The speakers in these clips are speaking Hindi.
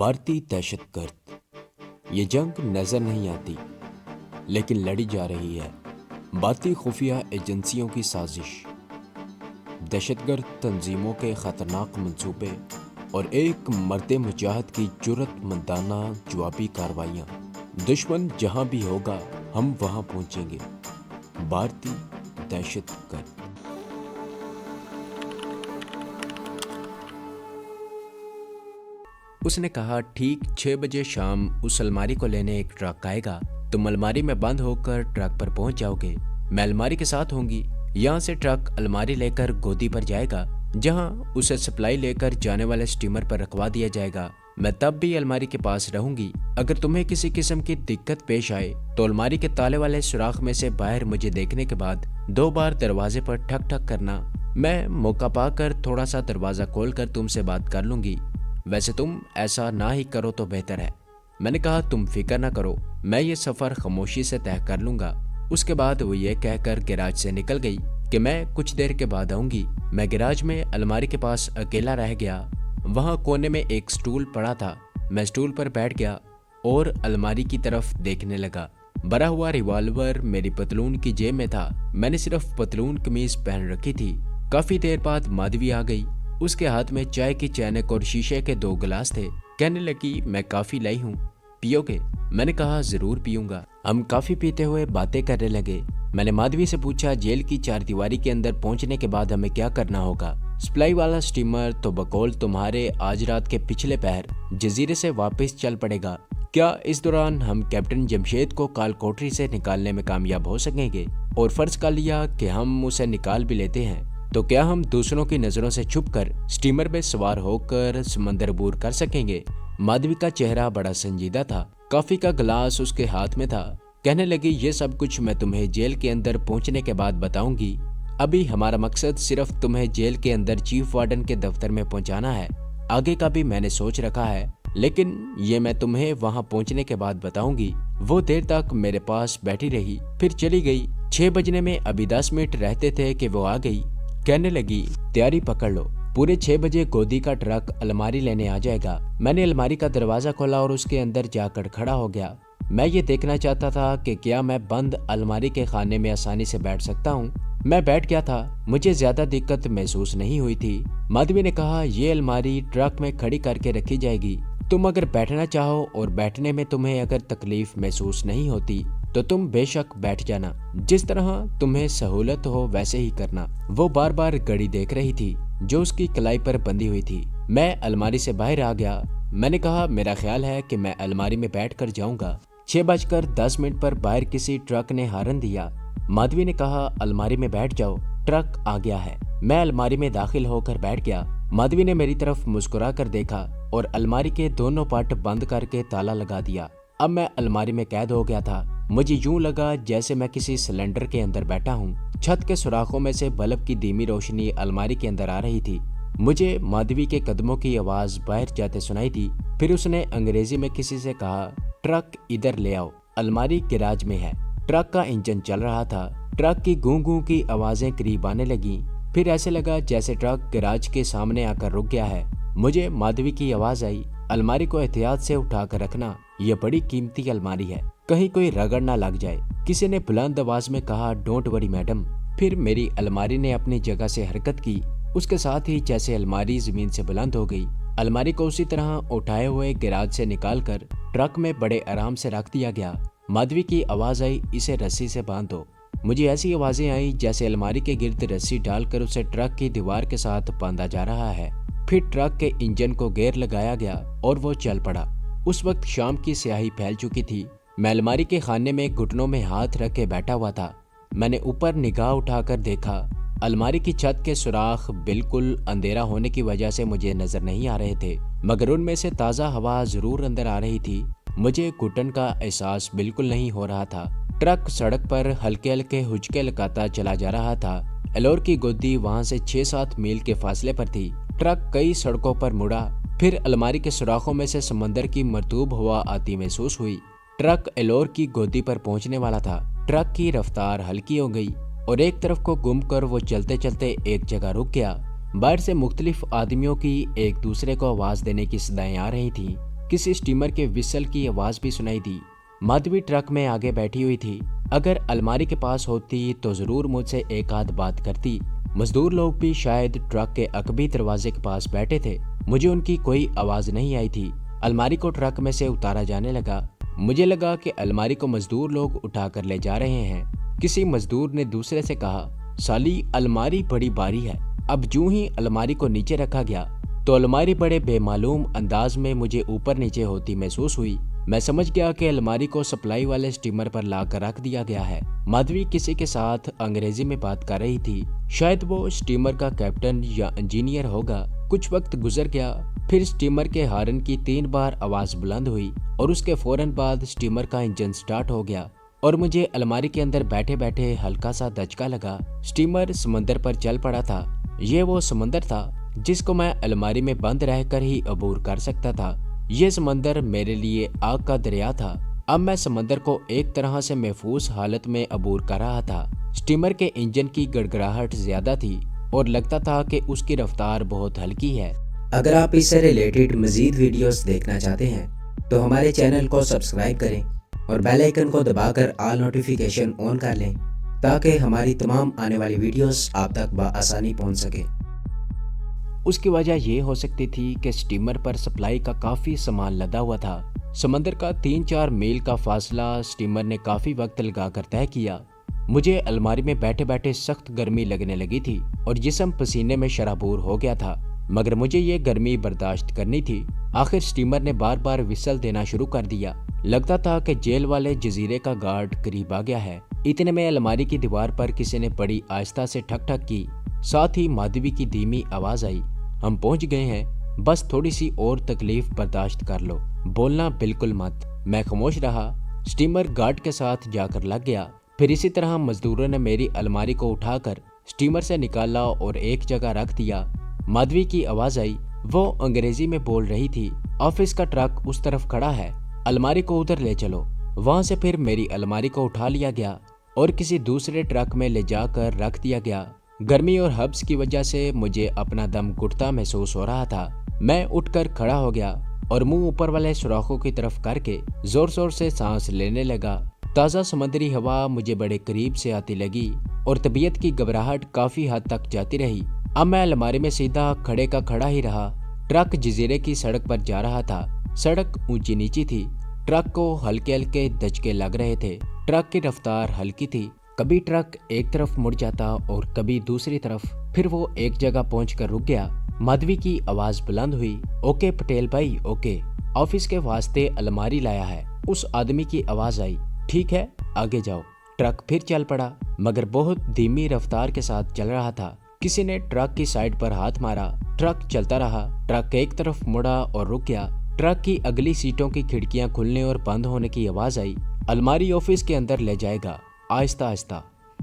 भारतीय दहशतगर्द। ये जंग नजर नहीं आती लेकिन लड़ी जा रही है। भारतीय खुफिया एजेंसियों की साजिश, दहशतगर्द तंजीमों के खतरनाक मंसूबे और एक मर्द मुजाहिद की जुर्रतमंदाना जवाबी कार्रवाइयाँ। दुश्मन जहाँ भी होगा हम वहाँ पहुँचेंगे। भारतीय दहशतगर्द। उसने कहा, ठीक 6 बजे शाम उस अलमारी को लेने एक ट्रक आएगा। तुम अलमारी में बंद होकर ट्रक पर पहुंच जाओगे। मैं अलमारी के साथ होंगी। यहाँ से ट्रक अलमारी लेकर गोदी पर जाएगा, जहाँ उसे सप्लाई लेकर जाने वाले स्टीमर पर रखवा दिया जाएगा। मैं तब भी अलमारी के पास रहूंगी। अगर तुम्हें किसी किस्म की दिक्कत पेश आए तो अलमारी के ताले वाले सुराख में से बाहर मुझे देखने के बाद 2 बार दरवाजे पर ठक ठक करना। मैं मौका पाकर थोड़ा सा दरवाजा खोलकर तुमसे बात कर लूंगी। वैसे तुम ऐसा ना ही करो तो बेहतर है। मैंने कहा, तुम फिक्र ना करो, मैं ये सफर खामोशी से तय कर लूंगा। उसके बाद वो ये कहकर गैराज से निकल गई कि मैं कुछ देर के बाद आऊंगी। मैं गैराज में अलमारी के पास अकेला रह गया। वहां कोने में एक स्टूल पड़ा था। मैं स्टूल पर बैठ गया और अलमारी की तरफ देखने लगा। भरा हुआ रिवॉल्वर मेरी पतलून की जेब में था। मैंने सिर्फ पतलून कमीज पहन रखी थी। काफी देर बाद माधवी आ गई। उसके हाथ में चाय की चैनक और शीशे के 2 गिलास थे। कहने लगी, मैं काफी लाई हूँ, पियोगे? मैंने कहा, जरूर पीऊंगा। हम काफी पीते हुए बातें करने लगे। मैंने माधवी से पूछा, जेल की 4 दीवारी के अंदर पहुंचने के बाद हमें क्या करना होगा? सप्लाई वाला स्टीमर तो बकौल तुम्हारे आज रात के पिछले पहर जजीरे से वापस चल पड़ेगा। क्या इस दौरान हम कैप्टन जमशेद को काल कोठरी से निकालने में कामयाब हो सकेंगे? और फर्ज कर लिया कि हम उसे निकाल भी लेते हैं, तो क्या हम दूसरों की नजरों से छुपकर स्टीमर में सवार होकर समंदर अबूर कर सकेंगे? माधवी का चेहरा बड़ा संजीदा था। कॉफी का गिलास उसके हाथ में था। कहने लगी, ये सब कुछ मैं तुम्हें जेल के अंदर पहुंचने के बाद बताऊंगी। अभी हमारा मकसद सिर्फ तुम्हें जेल के अंदर चीफ वार्डन के दफ्तर में पहुंचाना है। आगे का भी मैंने सोच रखा है, लेकिन ये मैं तुम्हें वहां पहुंचने के बाद बताऊंगी। वो देर तक मेरे पास बैठी रही, फिर चली गई। 6 बजने में अभी 10 मिनट रहते थे कि वो आ गई। कहने लगी, तैयारी पकड़ लो, पूरे 6 बजे गोदी का ट्रक अलमारी लेने आ जाएगा। मैंने अलमारी का दरवाजा खोला और उसके अंदर जाकर खड़ा हो गया। मैं ये देखना चाहता था कि क्या मैं बंद अलमारी के खाने में आसानी से बैठ सकता हूँ। मैं बैठ गया था। मुझे ज्यादा दिक्कत महसूस नहीं हुई थी। माधवी ने कहा, ये अलमारी ट्रक में खड़ी करके रखी जाएगी। तुम अगर बैठना चाहो और बैठने में तुम्हें अगर तकलीफ महसूस नहीं होती तो तुम बेशक बैठ जाना। जिस तरह तुम्हें सहूलत हो वैसे ही करना। वो बार बार घड़ी देख रही थी जो उसकी कलाई पर बंधी हुई थी। मैं अलमारी से बाहर आ गया। मैंने कहा, मेरा ख्याल है कि मैं अलमारी में बैठ कर जाऊंगा। 6:10 पर बाहर किसी ट्रक ने हॉर्न दिया। माधवी ने कहा, अलमारी में बैठ जाओ, ट्रक आ गया है। मैं अलमारी में दाखिल होकर बैठ गया। माधवी ने मेरी तरफ मुस्कुरा कर देखा और अलमारी के दोनों पट बंद करके ताला लगा दिया। अब मैं अलमारी में कैद हो गया था। मुझे यूं लगा जैसे मैं किसी सिलेंडर के अंदर बैठा हूँ। छत के सुराखों में से बल्ब की धीमी रोशनी अलमारी के अंदर आ रही थी। मुझे माधवी के कदमों की आवाज बाहर जाते सुनाई दी। फिर उसने अंग्रेजी में किसी से कहा, ट्रक इधर ले आओ, अलमारी गैराज में है। ट्रक का इंजन चल रहा था। ट्रक की गूं गूं की आवाजें करीब आने लगी। फिर ऐसे लगा जैसे ट्रक गैराज के सामने आकर रुक गया है। मुझे माधवी की आवाज आई, अलमारी को एहतियात से उठाकर रखना, यह बड़ी कीमती अलमारी है, कहीं कोई रगड़ ना लग जाए। किसी ने बुलंद आवाज में कहा, डोंट वरी मैडम। फिर मेरी अलमारी ने अपनी जगह से हरकत की। उसके साथ ही जैसे अलमारी जमीन से बुलंद हो गई। अलमारी को उसी तरह उठाए हुए गैराज से निकालकर ट्रक में बड़े आराम से रख दिया गया। माधवी की आवाज आई, इसे रस्सी से बांध दो। मुझे ऐसी आवाजें आई जैसे अलमारी के गिर्द रस्सी डालकर उसे ट्रक की दीवार के साथ बांधा जा रहा है। फिर ट्रक के इंजन को गेयर लगाया गया और वो चल पड़ा। उस वक्त शाम की स्याही फैल चुकी थी। मैं अलमारी के खाने में घुटनों में हाथ रख के बैठा हुआ था। मैंने ऊपर निगाह उठाकर देखा। अलमारी की छत के सुराख बिल्कुल अंधेरा होने की वजह से मुझे नजर नहीं आ रहे थे, मगर उनमें से ताज़ा हवा जरूर अंदर आ रही थी। मुझे घुटन का एहसास बिल्कुल नहीं हो रहा था। ट्रक सड़क पर हल्के हल्के हुचके लगाता चला जा रहा था। एलोर की गोदी वहां से 6-7 मील के फासले पर थी। ट्रक कई सड़कों पर मुड़ा। फिर अलमारी के सुराखों में से समंदर की मरतूब हवा आती महसूस हुई। ट्रक एलोर की गोदी पर पहुंचने वाला था। ट्रक की रफ्तार हल्की हो गई और एक तरफ को गुम कर वो चलते चलते एक जगह रुक गया। बाहर से मुख्तलिफ आदमियों की एक दूसरे को आवाज देने की सदाएं आ रही थी। किसी स्टीमर के विसल की आवाज भी सुनाई दी। माधवी ट्रक में आगे बैठी हुई थी। अगर अलमारी के पास होती तो जरूर मुझसे एक आध बात करती। मजदूर लोग भी शायद ट्रक के अकबी दरवाजे के पास बैठे थे। मुझे उनकी कोई आवाज नहीं आई थी। अलमारी को ट्रक में से उतारा जाने लगा। मुझे लगा कि अलमारी को मजदूर लोग उठाकर ले जा रहे हैं। किसी मजदूर ने दूसरे से कहा, साली अलमारी बड़ी भारी है। अब यूं ही अलमारी को नीचे रखा गया तो अलमारी बड़े बेमालूम अंदाज में मुझे ऊपर नीचे होती महसूस हुई। मैं समझ गया कि अलमारी को सप्लाई वाले स्टीमर पर लाकर रख दिया गया है। माधवी किसी के साथ अंग्रेजी में बात कर रही थी। शायद वो स्टीमर का कैप्टन या इंजीनियर होगा। कुछ वक्त गुजर गया, फिर स्टीमर के हॉर्न की 3 बार आवाज बुलंद हुई और उसके फौरन बाद स्टीमर का इंजन स्टार्ट हो गया और मुझे अलमारी के अंदर बैठे बैठे हल्का सा धचका लगा। स्टीमर समंदर पर चल पड़ा था। ये वो समंदर था जिसको मैं अलमारी में बंद रहकर ही अबूर कर सकता था। ये समंदर मेरे लिए आग का दरिया था। अब मैं समंदर को एक तरह से महफूज हालत में अबूर कर रहा था। स्टीमर के इंजन की गड़गड़ाहट ज्यादा थी और लगता था कि उसकी रफ्तार बहुत हल्की है। अगर आप इससे रिलेटेड मजीद वीडियोस देखना चाहते हैं तो हमारे चैनल को सब्सक्राइब करें और बेल आइकन को दबाकर ऑल नोटिफिकेशन ऑन कर लें ताकि हमारी तमाम आने वाली वीडियोस आप तक बआसानी पहुंच सके। उसकी वजह ये हो सकती थी कि स्टीमर पर सप्लाई का काफी सामान लदा हुआ था। समंदर का 3-4 मील का फासला स्टीमर ने काफी वक्त लगाकर तय किया। मुझे अलमारी में बैठे बैठे सख्त गर्मी लगने लगी थी और जिस्म पसीने में शराबूर हो गया था, मगर मुझे ये गर्मी बर्दाश्त करनी थी। आखिर स्टीमर ने बार बार विसल देना शुरू कर दिया। लगता था कि जेल वाले जजीरे का गार्ड करीब आ गया है। इतने में अलमारी की दीवार पर किसी ने बड़ी आहिस्ता से ठक ठक की। साथ ही माधवी की धीमी आवाज आई, हम पहुंच गए हैं, बस थोड़ी सी और तकलीफ बर्दाश्त कर लो, बोलना बिल्कुल मत। मैं खामोश रहा। स्टीमर गार्ड के साथ जाकर लग गया। फिर इसी तरह मजदूरों ने मेरी अलमारी को उठाकर स्टीमर से निकाला और एक जगह रख दिया। माधवी की आवाज आई। वो अंग्रेजी में बोल रही थी, ऑफिस का ट्रक उस तरफ खड़ा है, अलमारी को उधर ले चलो। वहां से फिर मेरी अलमारी को उठा लिया गया और किसी दूसरे ट्रक में ले जाकर रख दिया गया। गर्मी और हब्स की वजह से मुझे अपना दम घुटता महसूस हो रहा था। मैं उठकर खड़ा हो गया और मुंह ऊपर वाले सुराखों की तरफ करके जोर जोर से सांस लेने लगा। ताज़ा समुद्री हवा मुझे बड़े करीब से आती लगी और तबीयत की घबराहट काफी हद तक जाती रही। अब मैं अलमारी में सीधा खड़े का खड़ा ही रहा। ट्रक जजीरे की सड़क पर जा रहा था। सड़क ऊंची नीची थी। ट्रक को हल्के हल्के धचके लग रहे थे। ट्रक की रफ्तार हल्की थी। कभी ट्रक एक तरफ मुड़ जाता और कभी दूसरी तरफ। फिर वो एक जगह पहुंचकर रुक गया। माधवी की आवाज बुलंद हुई, ओके पटेल भाई, ओके, ऑफिस के वास्ते अलमारी लाया है। उस आदमी की आवाज आई, ठीक है आगे जाओ। ट्रक फिर चल पड़ा, मगर बहुत धीमी रफ्तार के साथ चल रहा था। किसी ने ट्रक की साइड पर हाथ मारा। ट्रक चलता रहा। ट्रक एक तरफ मुड़ा और रुक गया। ट्रक की अगली सीटों की खिड़कियां खुलने और बंद होने की आवाज आई। अलमारी ऑफिस के अंदर ले जाएगा, आहिस्ता आहिस्ता,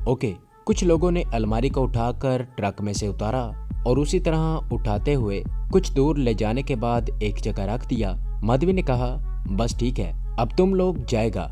ओके। कुछ लोगों ने अलमारी को उठाकर ट्रक में से उतारा और उसी तरह उठाते हुए कुछ दूर ले जाने के बाद एक जगह रख दिया। माधवी ने कहा, बस ठीक है, अब तुम लोग जाएगा,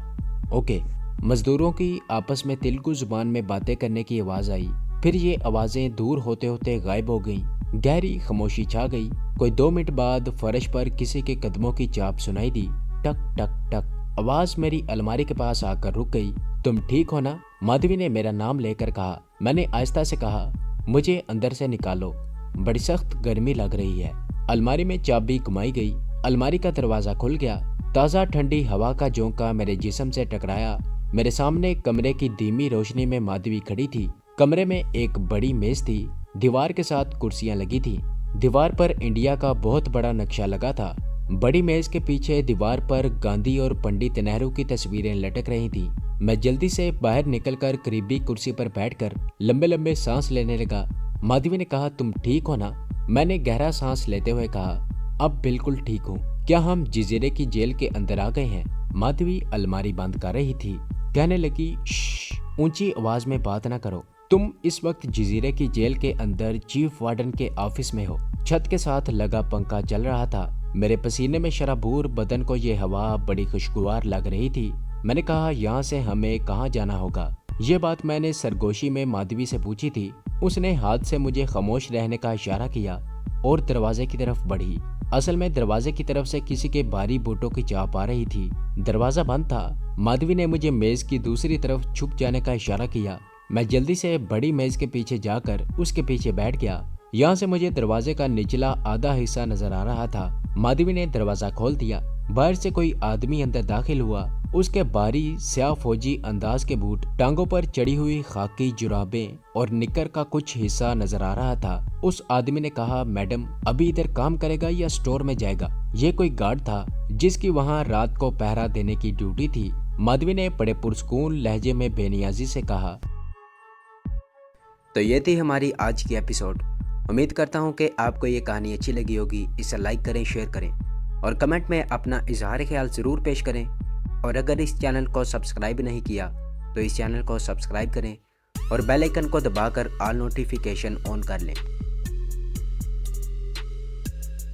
ओके। मजदूरों की आपस में तेलुगु जुबान में बातें करने की आवाज आई। फिर ये आवाजें दूर होते होते गायब हो गईं। गहरी खामोशी छा गई। कोई 2 मिनट बाद फर्श पर किसी के कदमों की चाप सुनाई दी। टक टक टक। आवाज मेरी अलमारी के पास आकर रुक गई। तुम ठीक हो ना? माधवी ने मेरा नाम लेकर कहा। मैंने आहिस्ता से कहा, मुझे अंदर से निकालो, बड़ी सख्त गर्मी लग रही है। अलमारी में चाबी घुमाई गई। अलमारी का दरवाजा खुल गया। ताज़ा ठंडी हवा का झोंका मेरे जिस्म से टकराया। मेरे सामने कमरे की धीमी रोशनी में माधवी खड़ी थी। कमरे में एक बड़ी मेज थी। दीवार के साथ कुर्सियां लगी थी। दीवार पर इंडिया का बहुत बड़ा नक्शा लगा था। बड़ी मेज के पीछे दीवार पर गांधी और पंडित नेहरू की तस्वीरें लटक रही थी। मैं जल्दी से बाहर निकलकर करीबी कुर्सी पर बैठकर लंबे लंबे सांस लेने लगा। माधवी ने कहा, तुम ठीक हो ना? मैंने गहरा सांस लेते हुए कहा, अब बिल्कुल ठीक हूँ। क्या हम जजीरे की जेल के अंदर आ गए हैं? माधवी अलमारी बंद कर रही थी। कहने लगी, ऊंची आवाज में बात ना करो। तुम इस वक्त जजीरे की जेल के अंदर चीफ वार्डन के ऑफिस में हो। छत के साथ लगा पंखा चल रहा था। मेरे पसीने में शराबूर बदन को ये हवा बड़ी खुशगवार लग रही थी। मैंने कहा, यहाँ से हमें कहाँ जाना होगा? ये बात मैंने सरगोशी में माधवी से पूछी थी। उसने हाथ से मुझे खामोश रहने का इशारा किया और दरवाजे की तरफ बढ़ी। असल में दरवाजे की तरफ से किसी के भारी बूटों की चाप आ रही थी। दरवाजा बंद था। माधवी ने मुझे मेज की दूसरी तरफ छुप जाने का इशारा किया। मैं जल्दी से बड़ी मेज के पीछे जाकर उसके पीछे बैठ गया। यहाँ से मुझे दरवाजे का निचला आधा हिस्सा नजर आ रहा था। माधवी ने दरवाजा खोल दिया। बाहर से कोई आदमी अंदर दाखिल हुआ। उसके भारी स्याह फौजी अंदाज के बूट, टांगों पर चढ़ी हुई खाकी जुराबें और निकर का कुछ हिस्सा नजर आ रहा था। उस आदमी ने कहा, मैडम अभी इधर काम करेगा या स्टोर में जाएगा? ये कोई गार्ड था जिसकी वहाँ रात को पहरा देने की ड्यूटी थी। माधवी ने बड़े पुरस्कून लहजे में बेनियाजी से कहा। तो ये थी हमारी आज की एपिसोड। उम्मीद करता हूँ कि आपको ये कहानी अच्छी लगी होगी। इसे लाइक करें, शेयर करें और कमेंट में अपना इजहार ख्याल ज़रूर पेश करें। और अगर इस चैनल को सब्सक्राइब नहीं किया तो इस चैनल को सब्सक्राइब करें और बेल आइकन को दबाकर ऑल नोटिफिकेशन ऑन कर लें।